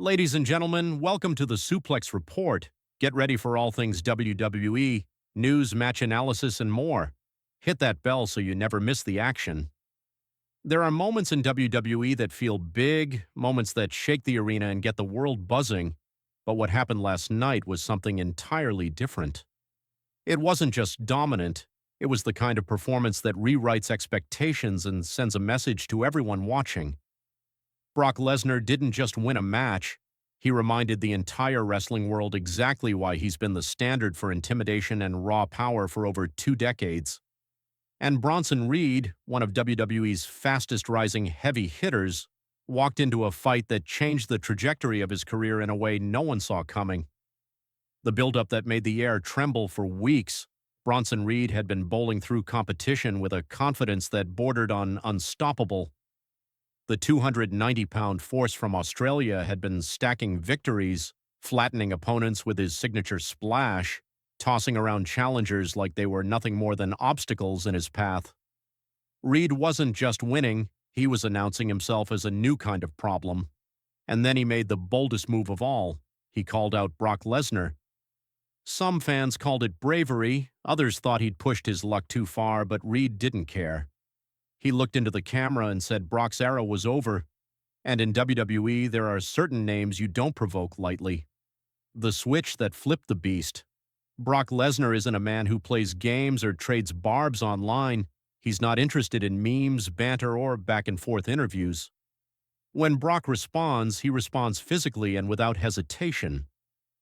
Ladies and gentlemen, welcome to the Suplex Report. Get ready for all things WWE, news, match analysis, and more. Hit that bell so you never miss the action. There are moments in WWE that feel big, moments that shake the arena and get the world buzzing, but what happened last night was something entirely different. It wasn't just dominant, it was the kind of performance that rewrites expectations and sends a message to everyone watching. Brock Lesnar didn't just win a match, he reminded the entire wrestling world exactly why he's been the standard for intimidation and raw power for over 2 decades. And Bronson Reed, one of WWE's fastest-rising heavy hitters, walked into a fight that changed the trajectory of his career in a way no one saw coming. The buildup that made the air tremble for weeks, Bronson Reed had been bowling through competition with a confidence that bordered on unstoppable. The 290-pound force from Australia had been stacking victories, flattening opponents with his signature splash, tossing around challengers like they were nothing more than obstacles in his path. Reed wasn't just winning, he was announcing himself as a new kind of problem. And then he made the boldest move of all. He called out Brock Lesnar. Some fans called it bravery, others thought he'd pushed his luck too far, but Reed didn't care. He looked into the camera and said Brock's era was over, and in WWE there are certain names you don't provoke lightly. The switch that flipped the beast. Brock Lesnar isn't a man who plays games or trades barbs online. He's not interested in memes, banter, or back-and-forth interviews. When Brock responds, he responds physically and without hesitation.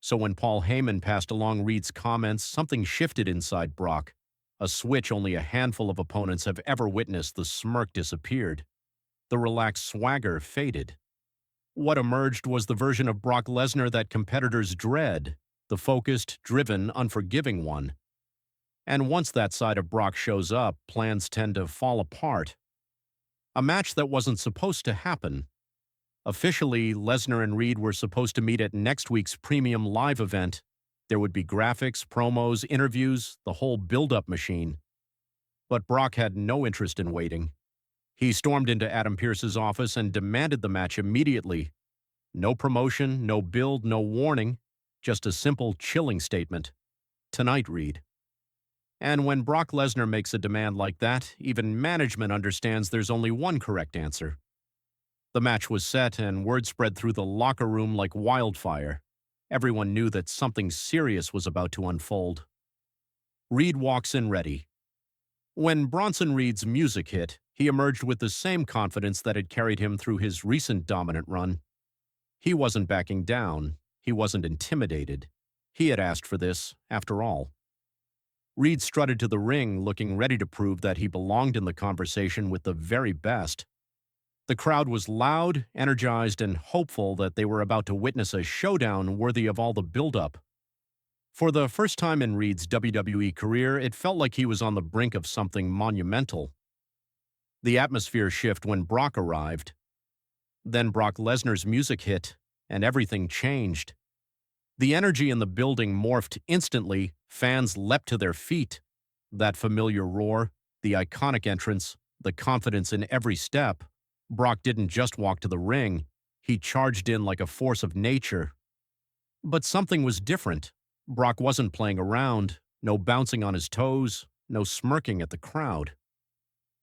So when Paul Heyman passed along Reed's comments, something shifted inside Brock. A switch only a handful of opponents have ever witnessed. The smirk disappeared. The relaxed swagger faded. What emerged was the version of Brock Lesnar that competitors dread, the focused, driven, unforgiving one. And once that side of Brock shows up, plans tend to fall apart. A match that wasn't supposed to happen. Officially, Lesnar and Reed were supposed to meet at next week's premium live event. There would be graphics, promos, interviews, the whole build-up machine. But Brock had no interest in waiting. He stormed into Adam Pearce's office and demanded the match immediately. No promotion, no build, no warning, just a simple, chilling statement. Tonight, Reed. And when Brock Lesnar makes a demand like that, even management understands there's only one correct answer. The match was set, and word spread through the locker room like wildfire. Everyone knew that something serious was about to unfold. Reed walks in ready. When Bronson Reed's music hit, he emerged with the same confidence that had carried him through his recent dominant run. He wasn't backing down. He wasn't intimidated. He had asked for this, after all. Reed strutted to the ring, looking ready to prove that he belonged in the conversation with the very best. The crowd was loud, energized, and hopeful that they were about to witness a showdown worthy of all the build-up. For the first time in Reed's WWE career, it felt like he was on the brink of something monumental. The atmosphere shifted when Brock arrived. Then Brock Lesnar's music hit, and everything changed. The energy in the building morphed instantly. Fans leapt to their feet. That familiar roar, the iconic entrance, the confidence in every step. Brock didn't just walk to the ring, he charged in like a force of nature. But something was different. Brock wasn't playing around, no bouncing on his toes, no smirking at the crowd.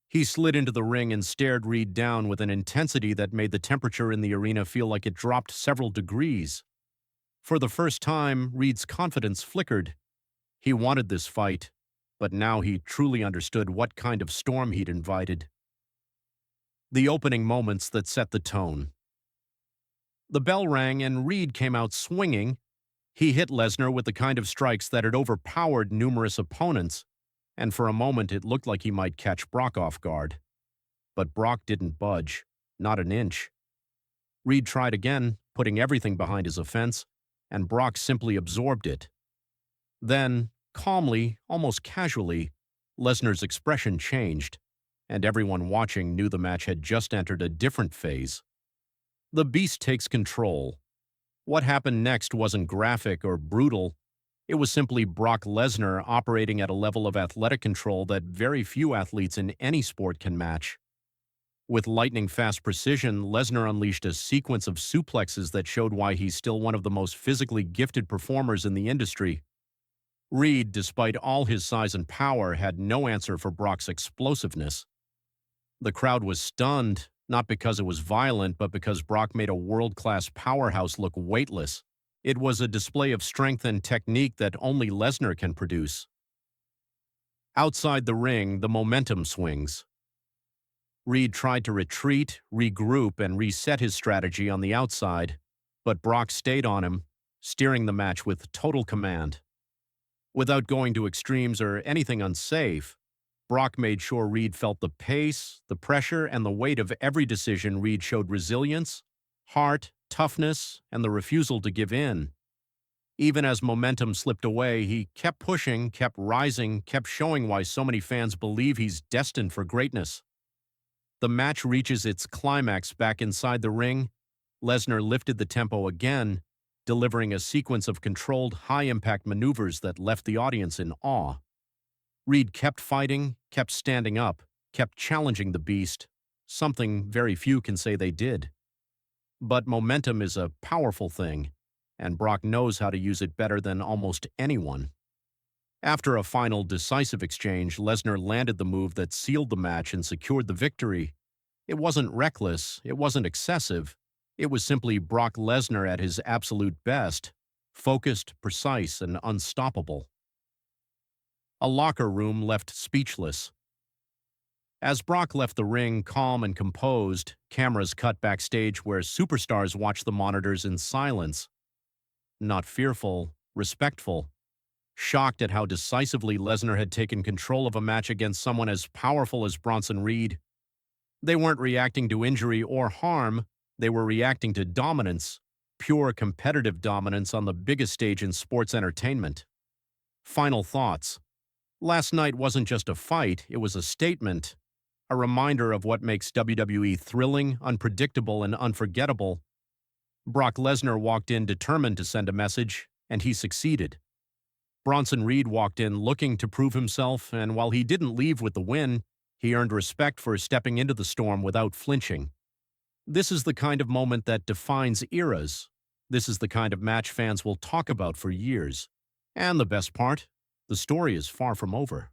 He slid into the ring and stared Reed down with an intensity that made the temperature in the arena feel like it dropped several degrees. For the first time, Reed's confidence flickered. He wanted this fight, but now he truly understood what kind of storm he'd invited. The opening moments that set the tone. The bell rang and Reed came out swinging. He hit Lesnar with the kind of strikes that had overpowered numerous opponents, and for a moment it looked like he might catch Brock off guard. But Brock didn't budge, not an inch. Reed tried again, putting everything behind his offense, and Brock simply absorbed it. Then, calmly, almost casually, Lesnar's expression changed, and everyone watching knew the match had just entered a different phase. The beast takes control. What happened next wasn't graphic or brutal. It was simply Brock Lesnar operating at a level of athletic control that very few athletes in any sport can match. With lightning-fast precision, Lesnar unleashed a sequence of suplexes that showed why he's still one of the most physically gifted performers in the industry. Reed, despite all his size and power, had no answer for Brock's explosiveness. The crowd was stunned, not because it was violent, but because Brock made a world-class powerhouse look weightless. It was a display of strength and technique that only Lesnar can produce. Outside the ring, the momentum swings. Reed tried to retreat, regroup, and reset his strategy on the outside, but Brock stayed on him, steering the match with total command. Without going to extremes or anything unsafe, Brock made sure Reed felt the pace, the pressure, and the weight of every decision. Reed showed resilience, heart, toughness, and the refusal to give in. Even as momentum slipped away, he kept pushing, kept rising, kept showing why so many fans believe he's destined for greatness. The match reaches its climax back inside the ring. Lesnar lifted the tempo again, delivering a sequence of controlled, high-impact maneuvers that left the audience in awe. Reed kept fighting, kept standing up, kept challenging the beast, something very few can say they did. But momentum is a powerful thing, and Brock knows how to use it better than almost anyone. After a final decisive exchange, Lesnar landed the move that sealed the match and secured the victory. It wasn't reckless, it wasn't excessive. It was simply Brock Lesnar at his absolute best, focused, precise, and unstoppable. A locker room left speechless. As Brock left the ring calm and composed, cameras cut backstage where superstars watched the monitors in silence. Not fearful, respectful. Shocked at how decisively Lesnar had taken control of a match against someone as powerful as Bronson Reed. They weren't reacting to injury or harm, they were reacting to dominance, pure competitive dominance on the biggest stage in sports entertainment. Final thoughts. Last night wasn't just a fight, it was a statement, a reminder of what makes WWE thrilling, unpredictable, and unforgettable. Brock Lesnar walked in determined to send a message, and he succeeded. Bronson Reed walked in looking to prove himself, and while he didn't leave with the win, he earned respect for stepping into the storm without flinching. This is the kind of moment that defines eras. This is the kind of match fans will talk about for years. And the best part, the story is far from over.